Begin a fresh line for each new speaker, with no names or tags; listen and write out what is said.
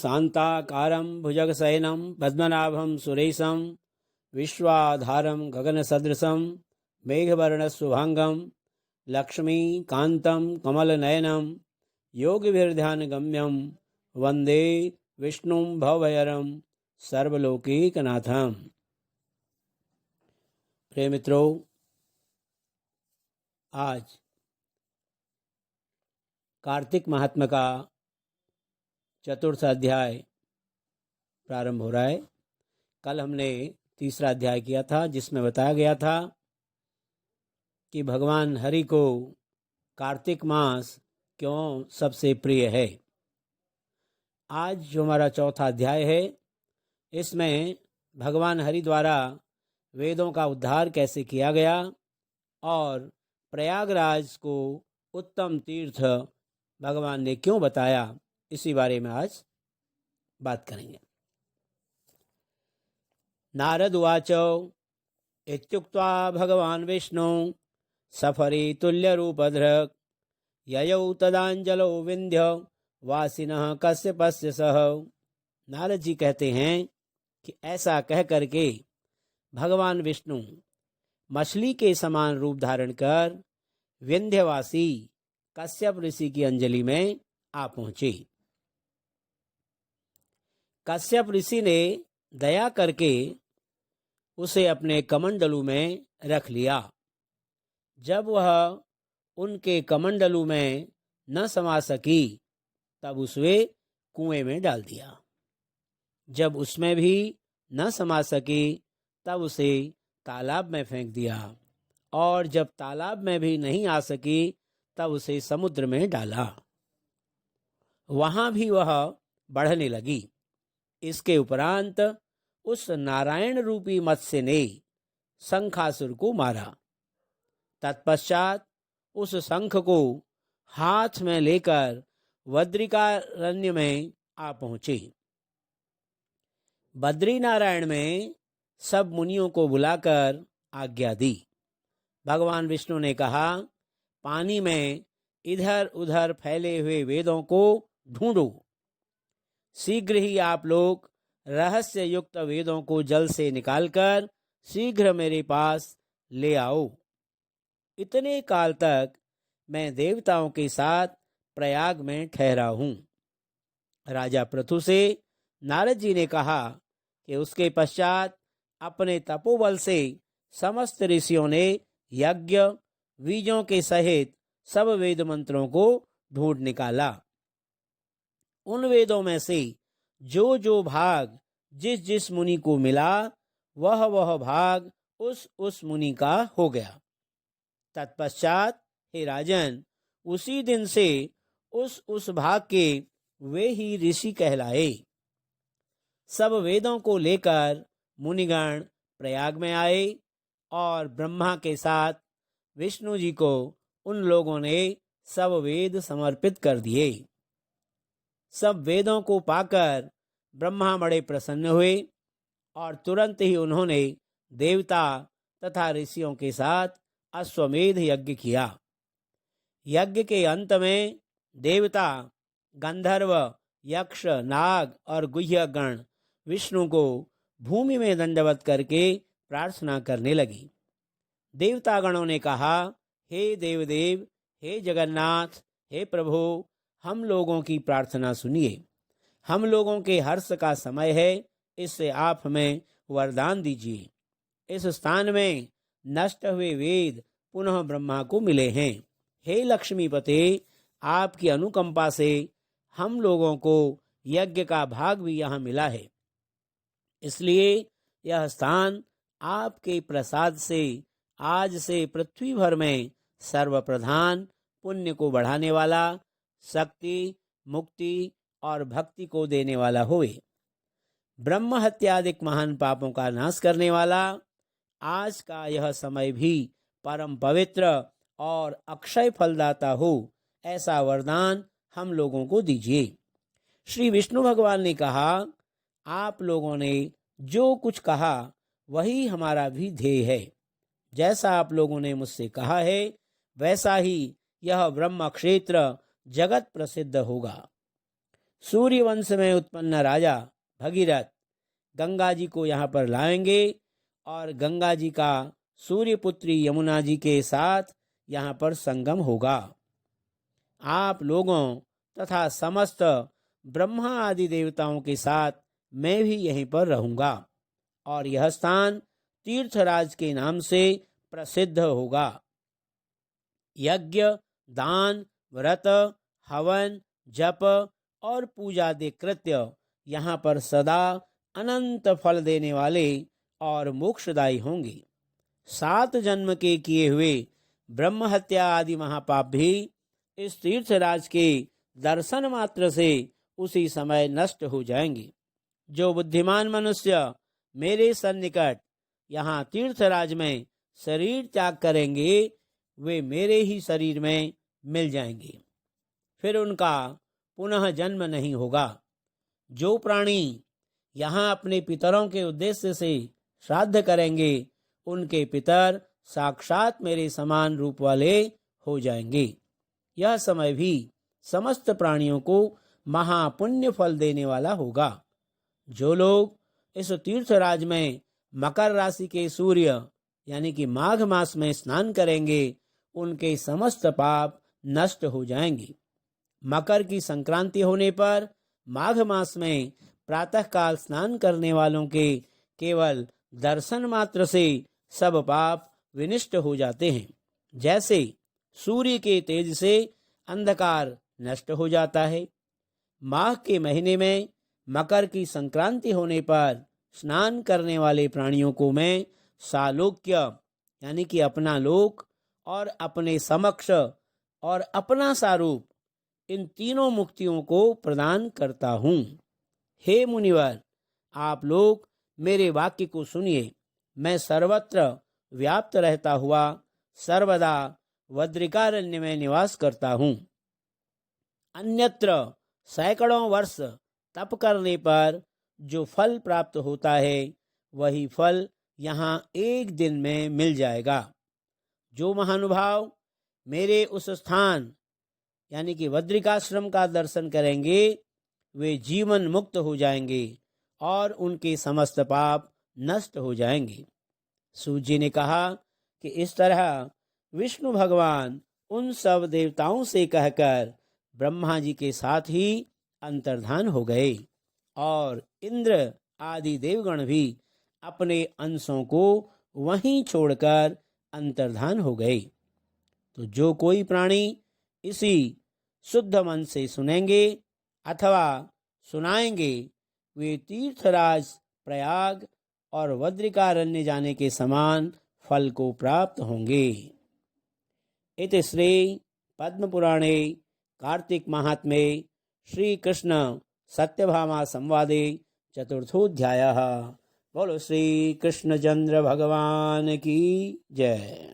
शान्ताकारं भुजगशयनं पद्मनाभं सुरेशं विश्वाधारं गगनसदृशं मेघवर्णशुभांगं लक्ष्मीकान्तं कमलनयनं योगिभिर्ध्यानगम्यं वन्दे विष्णुं भवभयहरं सर्वलोकैकनाथं। प्रिय मित्रों, आज कार्तिक महात्म्य का चतुर्थ अध्याय प्रारंभ हो रहा है। कल हमने तीसरा अध्याय किया था, जिसमें बताया गया था कि भगवान हरि को कार्तिक मास क्यों सबसे प्रिय है। आज जो हमारा चौथा अध्याय है, इसमें भगवान हरि द्वारा वेदों का उद्धार कैसे किया गया और प्रयागराज को उत्तम तीर्थ भगवान ने क्यों बताया, इसी बारे में आज बात करेंगे। नारद उवाच इत्युक्त्वा भगवान विष्णु सफरी तुल्यरूपधृक् ययौ तदांजलौ विंध्य वासिनः कश्यपस्य सह। नारद जी कहते हैं कि ऐसा कह करके भगवान विष्णु मछली के समान रूप धारण कर विंध्यवासी कश्यप ऋषि की अंजलि में आ पहुंचे। कश्यप ऋषि ने दया करके उसे अपने कमंडलू में रख लिया। जब वह उनके कमंडलू में न समा सकी, तब उसे कुएं में डाल दिया। जब उसमें भी न समा सकी, तब उसे तालाब में फेंक दिया, और जब तालाब में भी नहीं आ सकी, तब उसे समुद्र में डाला। वहां भी वह बढ़ने लगी। इसके उपरांत उस नारायण रूपी मत्स्य ने शंखासुर को मारा। तत्पश्चात उस शंख को हाथ में लेकर बद्रिकारण्य में आ पहुंचे। बद्री नारायण में सब मुनियों को बुलाकर आज्ञा दी। भगवान विष्णु ने कहा, पानी में इधर उधर फैले हुए वेदों को ढूंढो। शीघ्र ही आप लोग रहस्य युक्त वेदों को जल से निकालकर शीघ्र मेरे पास ले आओ। इतने काल तक मैं देवताओं के साथ प्रयाग में ठहरा हूं। राजा पृथु से नारद जी ने कहा कि उसके पश्चात अपने तपोबल से समस्त ऋषियों ने यज्ञ बीजों के सहित सब वेद मंत्रों को ढूंढ निकाला। उन वेदों में से जो जो भाग जिस जिस मुनि को मिला, वह वह भाग उस मुनि का हो गया। तत्पश्चात हे राजन, उसी दिन से उस भाग के वे ही ऋषि कहलाए। सब वेदों को लेकर मुनिगण प्रयाग में आए और ब्रह्मा के साथ विष्णु जी को उन लोगों ने सब वेद समर्पित कर दिए। सब वेदों को पाकर ब्रह्मा बड़े प्रसन्न हुए और तुरंत ही उन्होंने देवता तथा ऋषियों के साथ अश्वमेध यज्ञ किया। यज्ञ के अंत में देवता, गंधर्व, यक्ष, नाग और गुह्य गण विष्णु को भूमि में दंडवत करके प्रार्थना करने लगी। देवता गणों ने कहा, हे देवदेव, हे जगन्नाथ, हे प्रभु, हम लोगों की प्रार्थना सुनिए। हम लोगों के हर्ष का समय है, इससे आप हमें वरदान दीजिए। इस स्थान में नष्ट हुए वेद पुनः ब्रह्मा को मिले हैं। हे लक्ष्मीपते, आपकी अनुकंपा से हम लोगों को यज्ञ का भाग भी यहाँ मिला है। इसलिए यह स्थान आपके प्रसाद से आज से पृथ्वी भर में सर्वप्रधान, पुण्य को बढ़ाने वाला, शक्ति, मुक्ति और भक्ति को देने वाला होए। ब्रह्म हत्यादिक महान पापों का नाश करने वाला आज का यह समय भी परम पवित्र और अक्षय फलदाता हो, ऐसा वरदान हम लोगों को दीजिए। श्री विष्णु भगवान ने कहा, आप लोगों ने जो कुछ कहा वही हमारा भी ध्येय है। जैसा आप लोगों ने मुझसे कहा है, वैसा ही यह ब्रह्म क्षेत्र जगत प्रसिद्ध होगा। सूर्य वंश में उत्पन्न राजा भगीरथ गंगा जी को यहाँ पर लाएंगे और गंगा जी का सूर्य पुत्री यमुना जी के साथ यहाँ पर संगम होगा। आप लोगों तथा समस्त ब्रह्मा आदि देवताओं के साथ मैं भी यहीं पर रहूंगा और यह स्थान तीर्थराज के नाम से प्रसिद्ध होगा। यज्ञ, दान, व्रत, हवन, जप और पूजादि कृत्य यहाँ पर सदा अनंत फल देने वाले और मोक्षदायी होंगे। 7 जन्म के किए हुए ब्रह्म हत्या आदि महापाप भी इस तीर्थराज के दर्शन मात्र से उसी समय नष्ट हो जाएंगे। जो बुद्धिमान मनुष्य मेरे सन्निकट यहाँ तीर्थराज में शरीर त्याग करेंगे वे मेरे ही शरीर में मिल जाएंगे, फिर उनका पुनः जन्म नहीं होगा। जो प्राणी यहाँ अपने पितरों के उद्देश्य से श्राद्ध करेंगे उनके पितर साक्षात मेरे समान रूप वाले हो जाएंगे। यह समय भी समस्त प्राणियों को महापुण्य फल देने वाला होगा। जो लोग इस तीर्थराज में मकर राशि के सूर्य यानी कि माघ मास में स्नान करेंगे उनके समस्त पाप नष्ट हो जाएंगे। मकर की संक्रांति होने पर माघ मास में प्रातःकाल स्नान करने वालों के केवल दर्शन मात्र से सब पाप विनष्ट हो जाते हैं। जैसे सूर्य के तेज से अंधकार नष्ट हो जाता है। माघ के महीने में मकर की संक्रांति होने पर स्नान करने वाले प्राणियों को मैं सालोक्य यानी कि अपना लोक और अपने समक्ष और अपना सारूप इन तीनों मुक्तियों को प्रदान करता हूँ। हे मुनिवर, आप लोग मेरे वाक्य को सुनिए। मैं सर्वत्र व्याप्त रहता हुआ सर्वदा वज्रिकारण्य में निवास करता हूँ। अन्यत्र सैकड़ों वर्ष तप करने पर जो फल प्राप्त होता है वही फल यहाँ एक दिन में मिल जाएगा। जो महानुभाव मेरे उस स्थान यानी कि वज्रिकाश्रम का दर्शन करेंगे वे जीवन मुक्त हो जाएंगे और उनके समस्त पाप नष्ट हो जाएंगे। सूत जी ने कहा कि इस तरह विष्णु भगवान उन सब देवताओं से कहकर ब्रह्मा जी के साथ ही अंतर्धान हो गए और इंद्र आदि देवगण भी अपने अंशों को वहीं छोड़कर अंतर्धान हो गए। तो जो कोई प्राणी इसी शुद्ध मन से सुनेंगे अथवा सुनाएंगे वे तीर्थराज प्रयाग और वज्रिकारण्य जाने के समान फल को प्राप्त होंगे। इति श्री पद्म पुराणे कार्तिक महात्म्ये श्री कृष्ण सत्यभामा संवादे चतुर्थोऽध्यायः। बोलो श्री कृष्णचंद्र भगवान की जय।